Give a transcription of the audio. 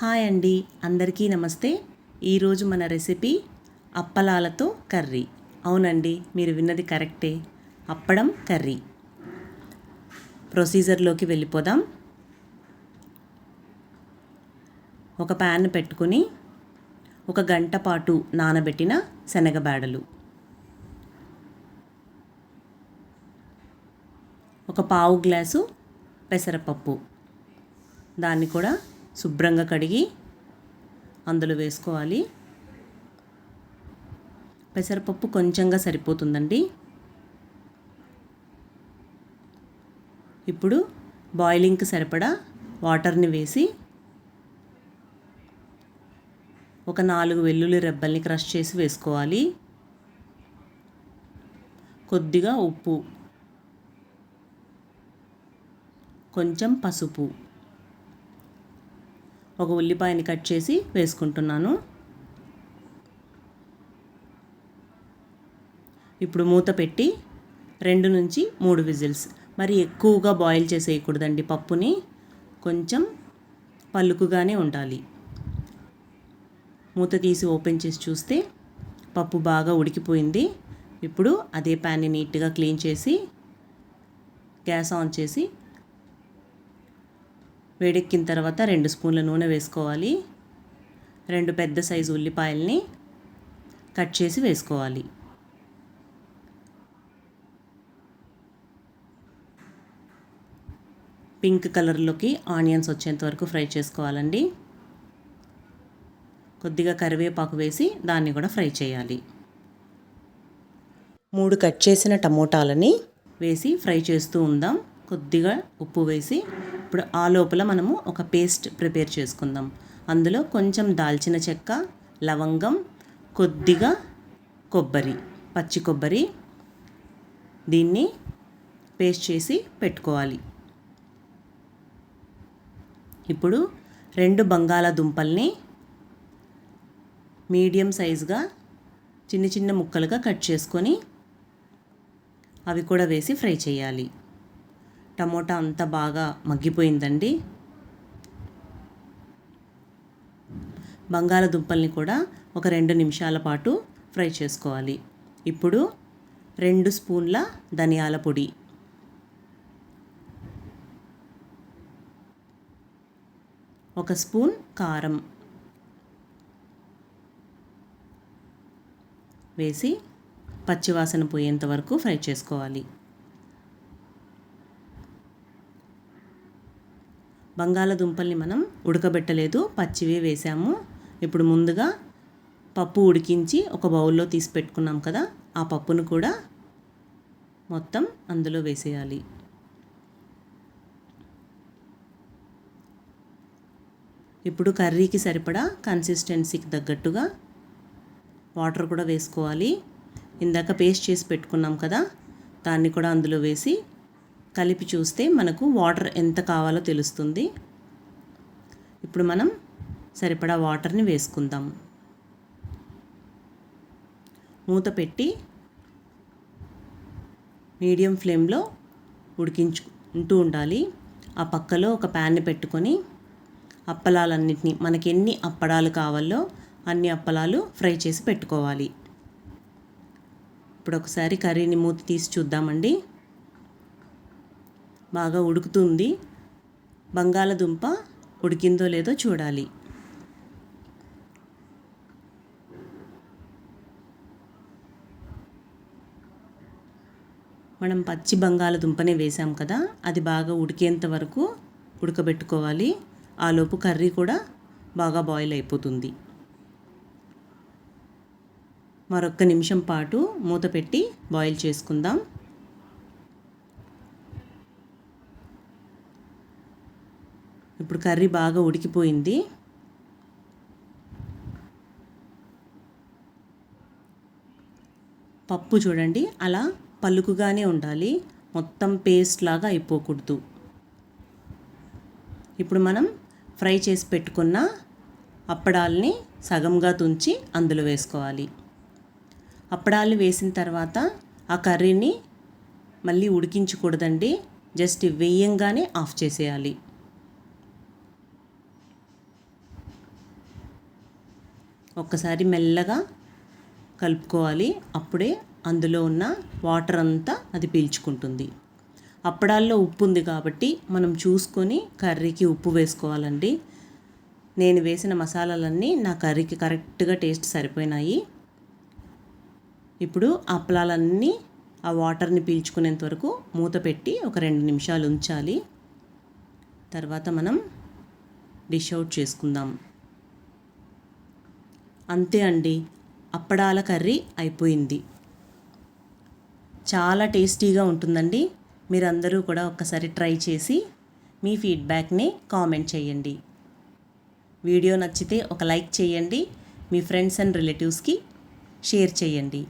Hi అండి, అందరికీ నమస్తే. ఈరోజు మన రెసిపీ అప్పలాలతో కర్రీ. అవునండి, మీరు విన్నది కరెక్టే, అప్పడం కర్రీ. ప్రొసీజర్లోకి వెళ్ళిపోదాం. ఒక ప్యాన్ పెట్టుకుని 1 గంట పాటు నానబెట్టిన శనగబేడలు, 1/4 గ్లాసు పెసరపప్పు, దాన్ని కూడా శుభ్రంగా కడిగి అందులో వేసుకోవాలి. పెసరపప్పు కొంచెంగా సరిపోతుందండి. ఇప్పుడు బాయిలింగ్కి సరిపడా వాటర్ని వేసి 4 వెల్లుల్లి రెబ్బల్ని క్రష్ చేసి వేసుకోవాలి. కొద్దిగా ఉప్పు, కొంచెం పసుపు, 1 ఉల్లిపాయని కట్ చేసి వేసుకుంటున్నాను. ఇప్పుడు మూత పెట్టి 2 నుంచి 3 విజిల్స్, మరి ఎక్కువగా బాయిల్ చేసేయకూడదండి. పప్పుని కొంచెం పలుకుగానే ఉండాలి. మూత తీసి ఓపెన్ చేసి చూస్తే పప్పు బాగా ఉడికిపోయింది. ఇప్పుడు అదే ప్యాన్ని నీట్గా క్లీన్ చేసి గ్యాస్ ఆన్ చేసి వేడెక్కిన తర్వాత 2 స్పూన్ల నూనె వేసుకోవాలి. 2 పెద్ద సైజు ఉల్లిపాయల్ని కట్ చేసి వేసుకోవాలి. పింక్ కలర్లోకి ఆనియన్స్ వచ్చేంత వరకు ఫ్రై చేసుకోవాలండి. కొద్దిగా కరివేపాకు వేసి దాన్ని కూడా ఫ్రై చేయాలి. 3 కట్ చేసిన టమోటాలని వేసి ఫ్రై చేస్తూ ఉందాం. కొద్దిగా ఉప్పు వేసి ఇప్పుడు ఆ లోపల మనము ఒక పేస్ట్ ప్రిపేర్ చేసుకుందాం. అందులో కొంచెం దాల్చిన చెక్క, లవంగం, కొద్దిగా కొబ్బరి, పచ్చి కొబ్బరి, దీన్ని పేస్ట్ చేసి పెట్టుకోవాలి. ఇప్పుడు 2 బంగాళాదుంపల్ని మీడియం సైజుగా చిన్న చిన్న ముక్కలుగా కట్ చేసుకొని అవి కూడా వేసి ఫ్రై చేయాలి. టమోటా అంతా బాగా మగ్గిపోయిందండి. బంగాళాదుంపల్ని కూడా ఒక 2 నిమిషాల పాటు ఫ్రై చేసుకోవాలి. ఇప్పుడు 2 స్పూన్ల ధనియాల పొడి, 1 స్పూన్ కారం వేసి పచ్చివాసన పోయేంత వరకు ఫ్రై చేసుకోవాలి. బంగాళాదుంపల్ని మనం ఉడకబెట్టలేదు, పచ్చివే వేసాము. ఇప్పుడు ముందుగా పప్పు ఉడికించి ఒక బౌల్లో తీసి పెట్టుకున్నాం కదా, ఆ పప్పును కూడా మొత్తం అందులో వేసేయాలి. ఇప్పుడు కర్రీకి సరిపడా కన్సిస్టెన్సీకి తగ్గట్టుగా వాటర్ కూడా వేసుకోవాలి. ఇందాక పేస్ట్ చేసి పెట్టుకున్నాం కదా, దాన్ని కూడా అందులో వేసి కలిపి చూస్తే మనకు వాటర్ ఎంత కావాలో తెలుస్తుంది. ఇప్పుడు మనం సరిపడా వాటర్ని వేసుకుందాం. మూత పెట్టి మీడియం ఫ్లేమ్లో ఉడికించుకుంటూ ఉండాలి. ఆ పక్కలో ఒక ప్యాన్ని పెట్టుకొని అప్పలాలన్నింటినీ మనకి ఎన్ని అప్పడాలు కావాలో అన్ని అప్పలాలు ఫ్రై చేసి పెట్టుకోవాలి. ఇప్పుడు ఒకసారి కర్రీని మూత తీసి చూద్దామండి. బాగా ఉడుకుతుంది. బంగాళదుంప ఉడికిందో లేదో చూడాలి. మనం పచ్చి బంగాళదుంపనే వేసాం కదా, అది బాగా ఉడికేంత వరకు ఉడకబెట్టుకోవాలి. ఆలోపు కర్రీ కూడా బాగా బాయిల్ అయిపోతుంది. మరొక నిమిషం పాటు మూత పెట్టి బాయిల్ చేసుకుందాం. ఇప్పుడు కర్రీ బాగా ఉడికిపోయింది. పప్పు చూడండి, అలా పలుకుగానే ఉండాలి, మొత్తం పేస్ట్ లాగా అయిపోకూడదు. ఇప్పుడు మనం ఫ్రై చేసి పెట్టుకున్న అప్పడాల్ని సగంగా తుంచి అందులో వేసుకోవాలి. అప్పడాలు వేసిన తర్వాత ఆ కర్రీని మళ్ళీ ఉడికించకూడదండి, జస్ట్ వేయంగానే ఆఫ్ చేసేయాలి. ఒక్కసారి మెల్లగా కలుపుకోవాలి. అప్పుడే అందులో ఉన్న వాటర్ అంతా అది పీల్చుకుంటుంది. అప్పడాల్లో ఉప్పు ఉంది కాబట్టి మనం చూసుకొని కర్రీకి ఉప్పు వేసుకోవాలండి. నేను వేసిన మసాలాలన్నీ నా కర్రీకి కరెక్ట్గా టేస్ట్ సరిపోయినాయి. ఇప్పుడు అప్పలాలన్నీ ఆ వాటర్ని పీల్చుకునేంత వరకు మూత పెట్టి ఒక 2 నిమిషాలు ఉంచాలి. తర్వాత మనం డిష్ అవుట్ చేసుకుందాం. అంతే అండి, అప్పడాల కర్రీ అయిపోయింది. చాలా టేస్టీగా ఉంటుందండి. మీరందరూ కూడా ఒక్కసారి ట్రై చేసి మీ ఫీడ్బ్యాక్ని కామెంట్ చేయండి. వీడియో నచ్చితే ఒక లైక్ చేయండి. మీ ఫ్రెండ్స్ అండ్ రిలేటివ్స్కి షేర్ చేయండి.